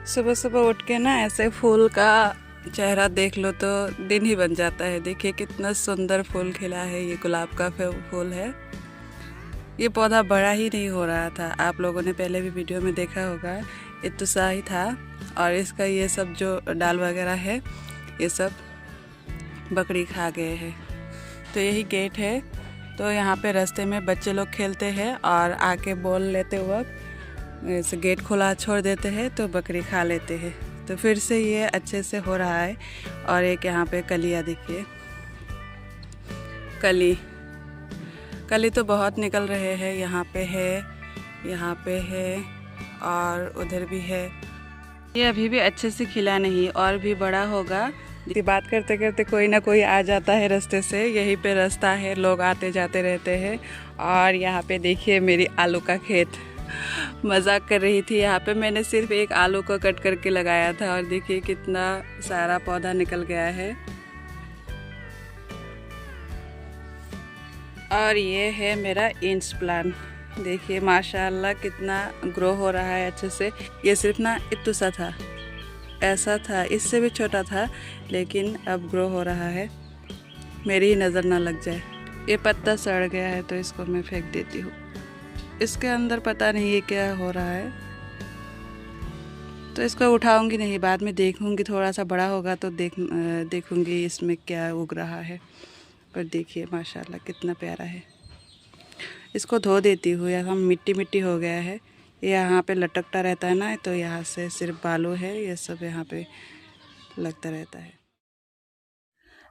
सुबह सुबह उठ के ना ऐसे फूल का चेहरा देख लो तो दिन ही बन जाता है। देखिए कितना सुंदर फूल खिला है। ये गुलाब का फूल है। ये पौधा बड़ा ही नहीं हो रहा था। आप लोगों ने पहले भी वीडियो में देखा होगा, इतना सा ही था। और इसका ये सब जो डाल वगैरह है ये सब बकरी खा गए हैं। तो यही गेट है। तो यहाँ पे रास्ते में बच्चे लोग खेलते हैं और आके बॉल लेते वक्त इस गेट खुला छोड़ देते हैं तो बकरी खा लेते हैं। तो फिर से ये अच्छे से हो रहा है। और एक यहाँ पे कलियाँ देखिए, कली तो बहुत निकल रहे हैं। यहाँ पे है और उधर भी है। ये अभी भी अच्छे से खिला नहीं, और भी बड़ा होगा। बात करते करते कोई ना कोई आ जाता है रास्ते से। यहीं पे रास्ता है, लोग आते जाते रहते हैं। और यहाँ पे देखिए मेरी आलू का खेत। मजाक कर रही थी। यहाँ पे मैंने सिर्फ एक आलू को कट करके लगाया था और देखिए कितना सारा पौधा निकल गया है। और ये है मेरा इंच प्लांट। देखिए माशाल्लाह कितना ग्रो हो रहा है अच्छे से। ये सिर्फ ना इतना सा था, ऐसा था, इससे भी छोटा था, लेकिन अब ग्रो हो रहा है। मेरी ही नज़र ना लग जाए। ये पत्ता सड़ गया है तो इसको मैं फेंक देती हूँ। इसके अंदर पता नहीं ये क्या हो रहा है, तो इसको उठाऊंगी नहीं, बाद में देखूंगी। थोड़ा सा बड़ा होगा तो देखूंगी इसमें क्या उग रहा है। पर देखिए माशाल्लाह कितना प्यारा है। इसको धो देती हूँ। यहाँ मिट्टी मिट्टी हो गया है। ये यहाँ पे लटकता रहता है ना, तो यहाँ से सिर्फ बालू है, ये सब यहाँ पे लगता रहता है।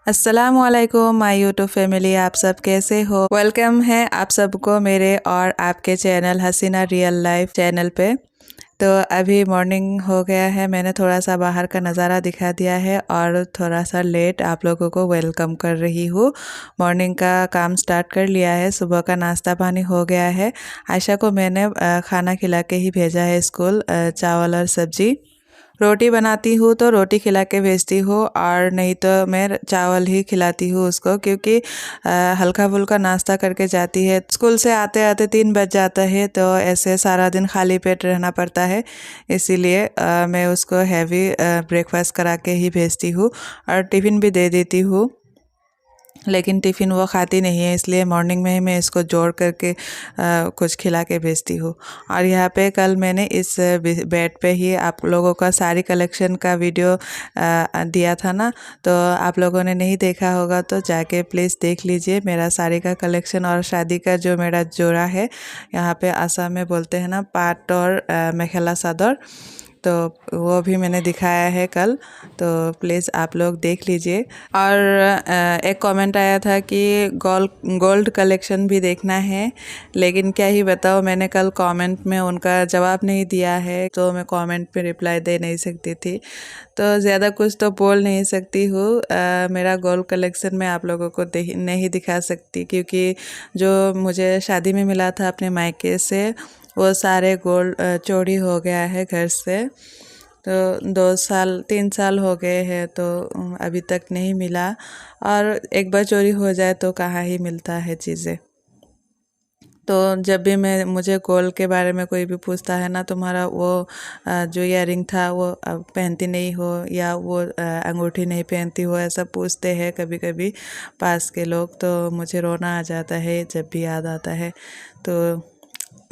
अस्सलामुअलैकुम माय यूट्यूब फैमिली, आप सब कैसे हो? वेलकम है आप सबको मेरे और आपके चैनल हसीना रियल लाइफ चैनल पे। तो अभी मॉर्निंग हो गया है। मैंने थोड़ा सा बाहर का नज़ारा दिखा दिया है और थोड़ा सा लेट आप लोगों को वेलकम कर रही हूँ। मॉर्निंग का काम स्टार्ट कर लिया है। सुबह का नाश्ता पानी हो गया है। आयशा को मैंने खाना खिला के ही भेजा है स्कूल। चावल और सब्जी। रोटी बनाती हूँ तो रोटी खिला के भेजती हूँ, और नहीं तो मैं चावल ही खिलाती हूँ उसको, क्योंकि हल्का फुल्का नाश्ता करके जाती है। स्कूल से आते आते 3 बज जाता है, तो ऐसे सारा दिन खाली पेट रहना पड़ता है। इसीलिए मैं उसको हैवी ब्रेकफास्ट करा के ही भेजती हूँ और टिफ़िन भी दे देती हूँ। लेकिन टिफ़िन वो खाती नहीं है, इसलिए मॉर्निंग में ही मैं इसको जोड़ करके कुछ खिला के भेजती हूँ। और यहाँ पे कल मैंने इस बेड पे ही आप लोगों का साड़ी कलेक्शन का वीडियो दिया था ना, तो आप लोगों ने नहीं देखा होगा तो जाके प्लीज़ देख लीजिए मेरा साड़ी का कलेक्शन। और शादी का जो मेरा जोड़ा है, यहाँ पे आसाम में बोलते हैं ना पाट और मेखेला चादर, तो वो भी मैंने दिखाया है कल, तो प्लीज़ आप लोग देख लीजिए। और एक कमेंट आया था कि गोल्ड कलेक्शन भी देखना है, लेकिन क्या ही बताओ, मैंने कल कमेंट में उनका जवाब नहीं दिया है, तो मैं कमेंट पे रिप्लाई दे नहीं सकती थी, तो ज़्यादा कुछ तो बोल नहीं सकती हूँ। मेरा गोल्ड कलेक्शन मैं आप लोगों को नहीं दिखा सकती, क्योंकि जो मुझे शादी में मिला था अपने मायके से, वो सारे गोल्ड चोरी हो गया है घर से। तो 2 साल 3 साल हो गए हैं, तो अभी तक नहीं मिला। और एक बार चोरी हो जाए तो कहाँ ही मिलता है चीज़ें। तो जब भी मुझे गोल्ड के बारे में कोई भी पूछता है ना, तुम्हारा वो जो इयररिंग था वो पहनती नहीं हो, या वो अंगूठी नहीं पहनती हो, ऐसा पूछते हैं कभी कभी पास के लोग, तो मुझे रोना आ जाता है जब भी याद आता है। तो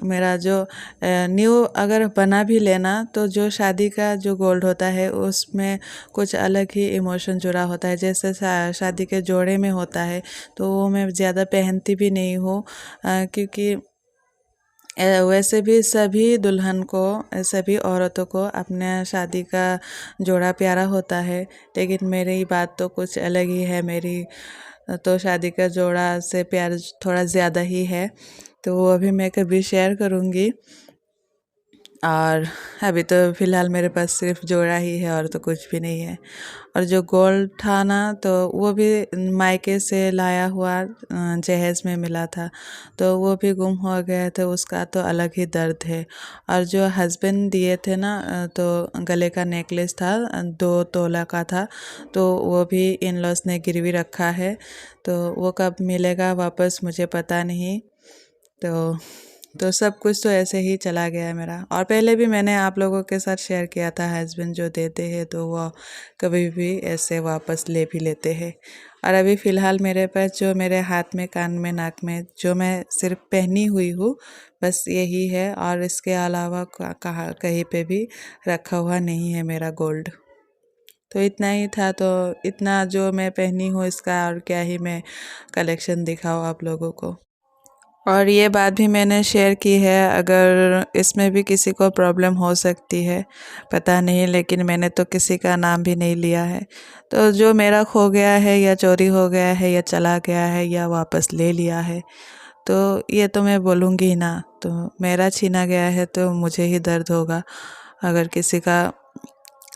मेरा जो न्यू अगर बना भी लेना, तो जो शादी का जो गोल्ड होता है उसमें कुछ अलग ही इमोशन जुड़ा होता है। जैसे शादी के जोड़े में होता है, तो वो मैं ज़्यादा पहनती भी नहीं हूँ, क्योंकि वैसे भी सभी दुल्हन को, सभी औरतों को अपने शादी का जोड़ा प्यारा होता है, लेकिन मेरी बात तो कुछ अलग ही है। मेरी तो शादी का जोड़ा से प्यार थोड़ा ज़्यादा ही है, तो वो अभी मैं कभी शेयर करूँगी। और अभी तो फ़िलहाल मेरे पास सिर्फ जोड़ा ही है और तो कुछ भी नहीं है। और जो गोल्ड था ना, तो वो भी मायके से लाया हुआ जहेज़ में मिला था, तो वो भी गुम हो गया था। उसका तो अलग ही दर्द है। और जो हस्बैंड दिए थे ना, तो गले का नेकलेस था, 2 तोला का था, तो वो भी इन लॉस ने गिरवी रखा है, तो वो कब मिलेगा वापस मुझे पता नहीं। तो तो सब कुछ तो ऐसे ही चला गया मेरा। और पहले भी मैंने आप लोगों के साथ शेयर किया था, हस्बैंड जो देते हैं तो वो कभी भी ऐसे वापस ले भी लेते हैं। और अभी फ़िलहाल मेरे पास जो मेरे हाथ में, कान में, नाक में जो मैं सिर्फ पहनी हुई हूँ, बस यही है। और इसके अलावा कहाँ कहीं पे भी रखा हुआ नहीं है मेरा गोल्ड। तो इतना ही था, तो इतना जो मैं पहनी हूँ इसका और क्या ही मैं कलेक्शन दिखाऊँ आप लोगों को। और ये बात भी मैंने शेयर की है, अगर इसमें भी किसी को प्रॉब्लम हो सकती है पता नहीं, लेकिन मैंने तो किसी का नाम भी नहीं लिया है। तो जो मेरा खो गया है या चोरी हो गया है या चला गया है या वापस ले लिया है, तो ये तो मैं बोलूँगी ही ना। तो मेरा छीना गया है तो मुझे ही दर्द होगा। अगर किसी का,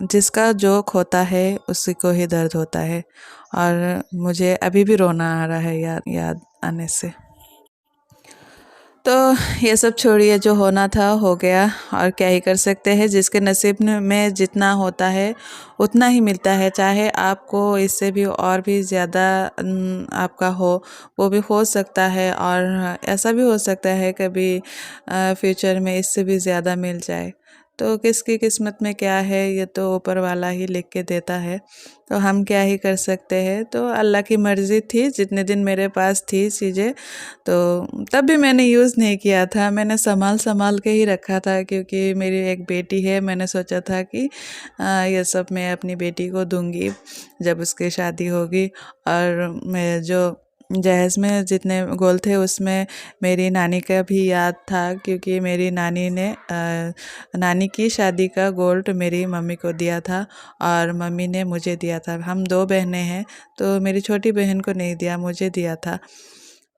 जिसका जो खोता है उसी को ही दर्द होता है। और मुझे अभी भी रोना आ रहा है याद आने से। तो ये सब छोड़िए, जो होना था हो गया, और क्या ही कर सकते हैं। जिसके नसीब में जितना होता है उतना ही मिलता है। चाहे आपको इससे भी और भी ज़्यादा आपका हो, वो भी हो सकता है। और ऐसा भी हो सकता है कभी फ्यूचर में इससे भी ज़्यादा मिल जाए। तो किसकी किस्मत में क्या है ये तो ऊपर वाला ही लिख के देता है। तो हम क्या ही कर सकते हैं। तो अल्लाह की मर्ज़ी थी, जितने दिन मेरे पास थी चीज़ें तो तब भी मैंने यूज़ नहीं किया था। मैंने संभाल संभाल के ही रखा था, क्योंकि मेरी एक बेटी है। मैंने सोचा था कि ये सब मैं अपनी बेटी को दूंगी जब उसकी शादी होगी। और मैं जो जहेज़ में जितने गोल थे उसमें मेरी नानी का भी याद था, क्योंकि मेरी नानी ने नानी की शादी का गोल्ड मेरी मम्मी को दिया था और मम्मी ने मुझे दिया था। हम दो बहनें हैं, तो मेरी छोटी बहन को नहीं दिया, मुझे दिया था।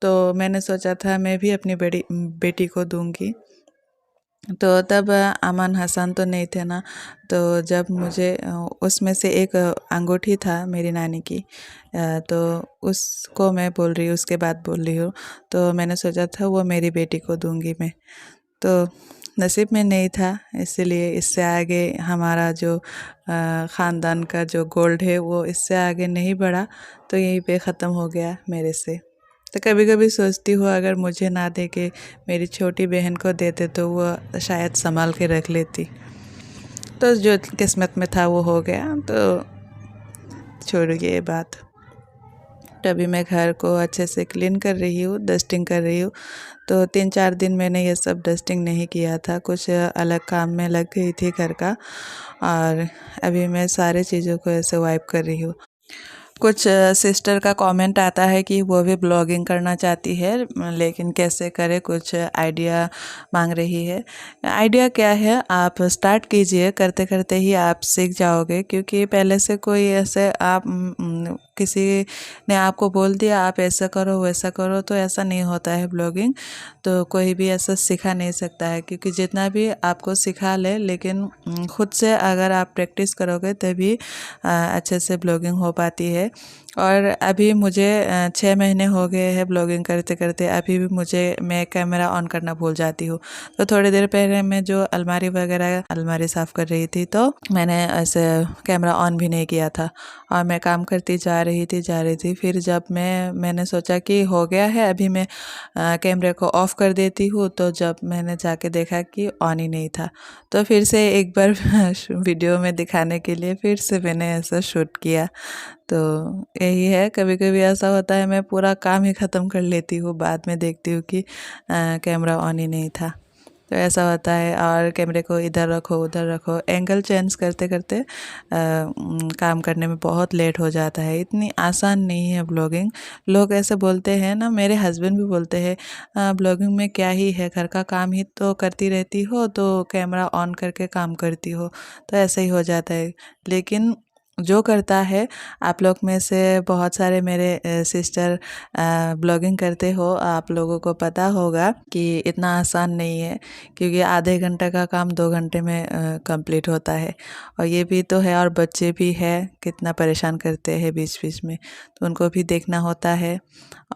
तो मैंने सोचा था मैं भी अपनी बड़ी बेटी को दूंगी। तो तब अमन हसन तो नहीं थे ना। तो जब मुझे उसमें से एक अंगूठी था मेरी नानी की, तो उसको मैं बोल रही हूँ, उसके बाद बोल रही हूँ। तो मैंने सोचा था वो मेरी बेटी को दूंगी मैं। तो नसीब में नहीं था, इसलिए इससे आगे हमारा जो ख़ानदान का जो गोल्ड है वो इससे आगे नहीं बढ़ा, तो यहीं पे ख़त्म हो गया मेरे से। तो कभी कभी सोचती हूँ अगर मुझे ना दे के मेरी छोटी बहन को देते तो वो शायद संभाल के रख लेती। तो जो किस्मत में था वो हो गया, तो छोड़िए ये बात। तो अभी मैं घर को अच्छे से क्लीन कर रही हूँ, डस्टिंग कर रही हूँ। तो 3-4 दिन मैंने ये सब डस्टिंग नहीं किया था, कुछ अलग काम में लग गई थी घर का। और अभी मैं सारे चीज़ों को ऐसे वाइप कर रही हूँ। कुछ सिस्टर का कमेंट आता है कि वो भी ब्लॉगिंग करना चाहती है, लेकिन कैसे करे, कुछ आइडिया मांग रही है। आइडिया क्या है, आप स्टार्ट कीजिए, करते करते ही आप सीख जाओगे। क्योंकि पहले से कोई ऐसे आप किसी ने आपको बोल दिया आप ऐसा करो वैसा करो, तो ऐसा नहीं होता है ब्लॉगिंग। तो कोई भी ऐसा सिखा नहीं सकता है, क्योंकि जितना भी आपको सिखा ले, लेकिन खुद से अगर आप प्रैक्टिस करोगे तभी अच्छे से ब्लॉगिंग हो पाती है। और अभी मुझे 6 महीने हो गए हैं ब्लॉगिंग करते करते। अभी भी मैं कैमरा ऑन करना भूल जाती हूँ। तो थोड़ी देर पहले मैं जो अलमारी साफ़ कर रही थी, तो मैंने ऐसे कैमरा ऑन भी नहीं किया था और मैं काम करती जा रही थी। फिर जब मैंने सोचा कि हो गया है, अभी मैं कैमरे को ऑफ़ कर देती हूँ, तो जब मैंने जाके देखा कि ऑन ही नहीं था। तो फिर से एक बार वीडियो में दिखाने के लिए फिर से मैंने ऐसा शूट किया। तो यही है, कभी कभी ऐसा होता है मैं पूरा काम ही ख़त्म कर लेती हूँ, बाद में देखती हूँ कि कैमरा ऑन ही नहीं था। तो ऐसा होता है। और कैमरे को इधर रखो उधर रखो, एंगल चेंज करते करते काम करने में बहुत लेट हो जाता है। इतनी आसान नहीं है ब्लॉगिंग। लोग ऐसे बोलते हैं ना, मेरे हस्बैंड भी बोलते हैं ब्लॉगिंग में क्या ही है, घर का काम ही तो करती रहती हो, तो कैमरा ऑन करके काम करती हो, तो ऐसे ही हो जाता है। लेकिन जो करता है, आप लोग में से बहुत सारे मेरे सिस्टर ब्लॉगिंग करते हो, आप लोगों को पता होगा कि इतना आसान नहीं है। क्योंकि आधे घंटे का काम 2 घंटे में कंप्लीट होता है। और ये भी तो है, और बच्चे भी हैं, कितना परेशान करते हैं बीच बीच में, तो उनको भी देखना होता है।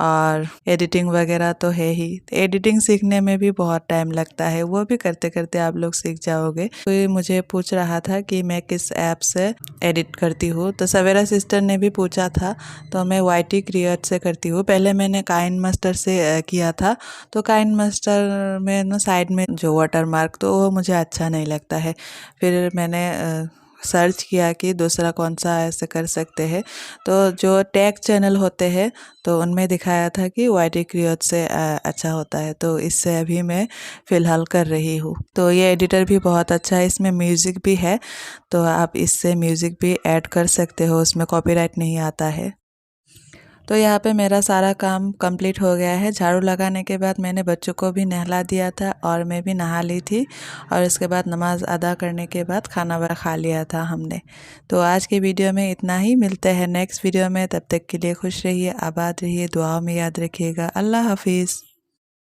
और एडिटिंग वगैरह तो है ही, तो एडिटिंग सीखने में भी बहुत टाइम लगता है, वो भी करते करते आप लोग सीख जाओगे। कोई मुझे पूछ रहा था कि मैं किस ऐप से एडिट करती हूँ। तो सवेरा सिस्टर ने भी पूछा था, तो मैं वाईटी क्रिएट से करती हूँ। पहले मैंने काइन मास्टर से किया था, तो काइन मास्टर में ना साइड में जो वाटर मार्क, तो वो मुझे अच्छा नहीं लगता है। फिर मैंने सर्च किया कि दूसरा कौन सा ऐसे कर सकते हैं। तो जो टैग चैनल होते हैं तो उनमें दिखाया था कि वाईटी क्रिएट से अच्छा होता है, तो इससे अभी मैं फ़िलहाल कर रही हूँ। तो ये एडिटर भी बहुत अच्छा है, इसमें म्यूज़िक भी है, तो आप इससे म्यूज़िक भी ऐड कर सकते हो, उसमें कॉपीराइट नहीं आता है। तो यहाँ पे मेरा सारा काम कंप्लीट हो गया है। झाड़ू लगाने के बाद मैंने बच्चों को भी नहला दिया था और मैं भी नहा ली थी, और इसके बाद नमाज़ अदा करने के बाद खाना वाना खा लिया था हमने। तो आज की वीडियो में इतना ही, मिलते हैं नेक्स्ट वीडियो में। तब तक के लिए खुश रहिए, आबाद रहिए, दुआओं में याद रखिएगा। अल्लाह हाफिज़।